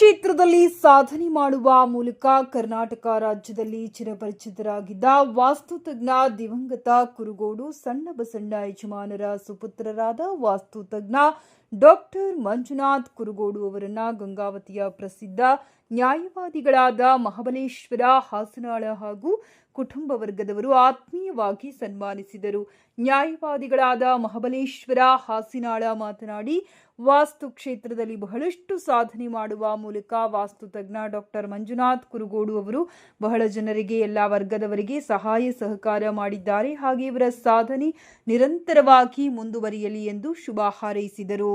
ಕ್ಷೇತ್ರದಲ್ಲಿ ಸಾಧನೆ ಮಾಡುವ ಮೂಲಕ ಕರ್ನಾಟಕ ರಾಜ್ಯದಲ್ಲಿ ಚಿರಪರಿಚಿತರಾಗಿದ್ದ ವಾಸ್ತುತಜ್ಞ ದಿವಂಗತ ಕುರುಗೋಡು ಸಣ್ಣ ಬಸಣ್ಣ ಯಜಮಾನರ ಸುಪುತ್ರರಾದ ವಾಸ್ತುತಜ್ಞ ಡಾಕ್ಟರ್ ಮಂಜುನಾಥ್ ಕುರುಗೋಡು ಅವರನ್ನ ಗಂಗಾವತಿಯ ಪ್ರಸಿದ್ಧ ನ್ಯಾಯವಾದಿಗಳಾದ ಮಹಾಬಲೇಶ್ವರ ಹಾಸನಾಳ ಹಾಗೂ ಕುಟುಂಬ ವರ್ಗದವರು ಆತ್ಮೀಯವಾಗಿ ಸನ್ಮಾನಿಸಿದರು. ನ್ಯಾಯವಾದಿಗಳಾದ ಮಹಾಬಲೇಶ್ವರ ಹಾಸನಾಳ ಮಾತನಾಡಿ, ವಾಸ್ತು ಕ್ಷೇತ್ರದಲ್ಲಿ ಬಹಳಷ್ಟು ಸಾಧನೆ ಮಾಡುವ ಮೂಲಕ ವಾಸ್ತುತಜ್ಞ ಡಾಕ್ಟರ್ ಮಂಜುನಾಥ್ ಕುರುಗೋಡು ಅವರು ಬಹಳ ಜನರಿಗೆ ಎಲ್ಲ ವರ್ಗದವರಿಗೆ ಸಹಾಯ ಸಹಕಾರ ಮಾಡಿದ್ದಾರೆ. ಹಾಗೆ ಇವರ ಸಾಧನೆ ನಿರಂತರವಾಗಿ ಮುಂದುವರಿಯಲಿ ಎಂದು ಶುಭ ಹಾರೈಸಿದರು.